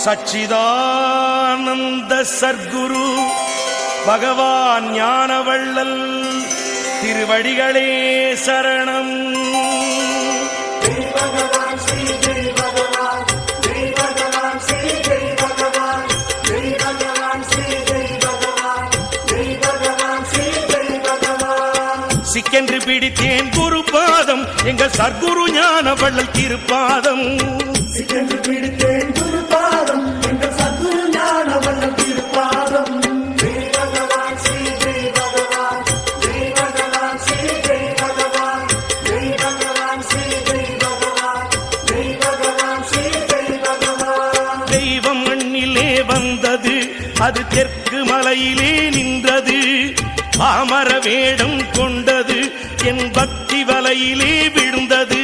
சச்சிதானந்த சர்க்குரு பகவான் ஞானவள்ளல் திருவடிகளே சரணம். சிக்கென்று பிடித்தேன் குரு பாதம் எங்கள் சர்க்குரு ஞானவள்ளல் திருப்பாதம். சிக்கென்று பிடித்தேன் குரு பாதம் எங்கள் சர்க்குரு ஞானவள்ளல் திருப்பாதம். ஜெய் பகவான் ஸ்ரீ ஜெய் பகவான், ஜெய் பகவான் ஸ்ரீ ஜெய் பகவான், ஜெய் பகவான் ஸ்ரீ ஜெய் பகவான், ஜெய் பகவான் ஸ்ரீ ஜெய் பகவான். தெய்வம் மண்ணிலே வந்தது, அது தெற்கு மலையிலே நின்றது. பாமர வேடம் கொண்டது, என் பக்தி வலையிலே விழுந்தது.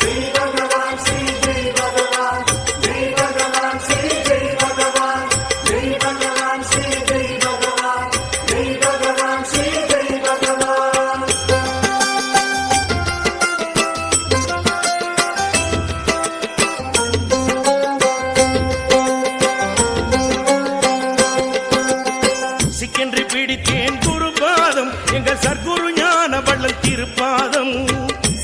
ஜெய் பகவான் ஸ்ரீ ஜெய் பகவான், ஜெய் பகவான் ஸ்ரீ ஜெய் பகவான், ஜெய் பகவான் ஸ்ரீ ஜெய் பகவான், ஜெய் பகவான் ஸ்ரீ ஜெய் பகவான். சிக்கென்று பிடித்தேன் குரு பாதம் எங்கள் சர்க்குரு ஞானவள்ளல் திருப்பாதம்.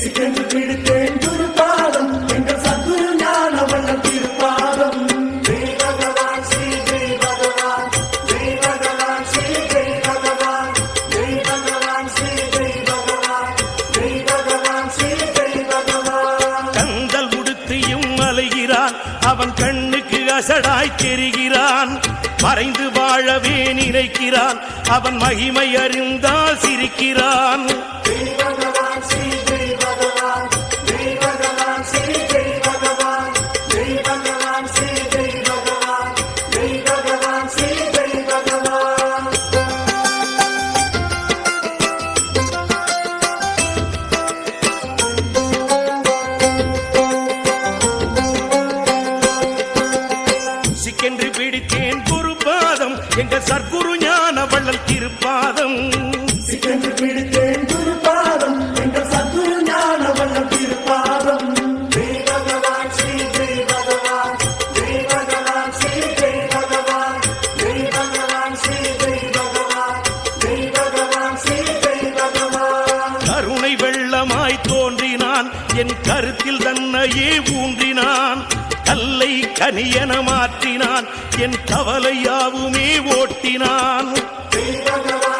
சிக்கென்று பிடித்தேன் குரு பாதம் எங்கள் சர்க்குரு ஞானவள்ளல் திருப்பாதம். ஜெய் பகவான் ஸ்ரீ ஜெய் பகவான், ஜெய் பகவான் ஸ்ரீ ஜெய் பகவான், ஜெய் பகவான் ஸ்ரீ ஜெய் பகவான், ஜெய் பகவான் ஸ்ரீ ஜெய் பகவான். கந்தல் உடுத்தியும் அலைகிறான், அவன் கண்ணுக்கு அசடாய் தெரிகிறான். மறைந்து வாழவே நினைக்கிறான், அவன் மகிமை அறிந்தால் சிரிக்கிறான். ஜெய் பகவான் ஸ்ரீ ஜெய் பகவான், ஜெய் பகவான் ஸ்ரீ ஜெய் பகவான், ஜெய் பகவான் ஸ்ரீ ஜெய் பகவான், ஜெய் பகவான் ஸ்ரீ ஜெய் பகவான். சிக்கென்று பிடித்தேன் குரு பாதம் எங்கள் சர்க்குரு ஞானவள்ளல் திருப்பாதம். சிக்கென்று பிடித்தேன் குரு பாதம் எங்கள் சர்க்குரு ஞானவள்ளல் திருப்பாதம். ஜெய் பகவான் ஸ்ரீ ஜெய் பகவான், ஜெய் பகவான் ஸ்ரீ ஜெய் பகவான், ஜெய் பகவான் ஸ்ரீ ஜெய் பகவான், ஜெய் பகவான் ஸ்ரீ ஜெய் பகவான். கருணை வெள்ளமாய் தோன்றினான், என் கருத்தில் தன்னையே ஊன்றினான். கல்லை கனியன மாற்றினான், என் கவலையாவுமே ஓட்டினான். ஜெய் பகவான்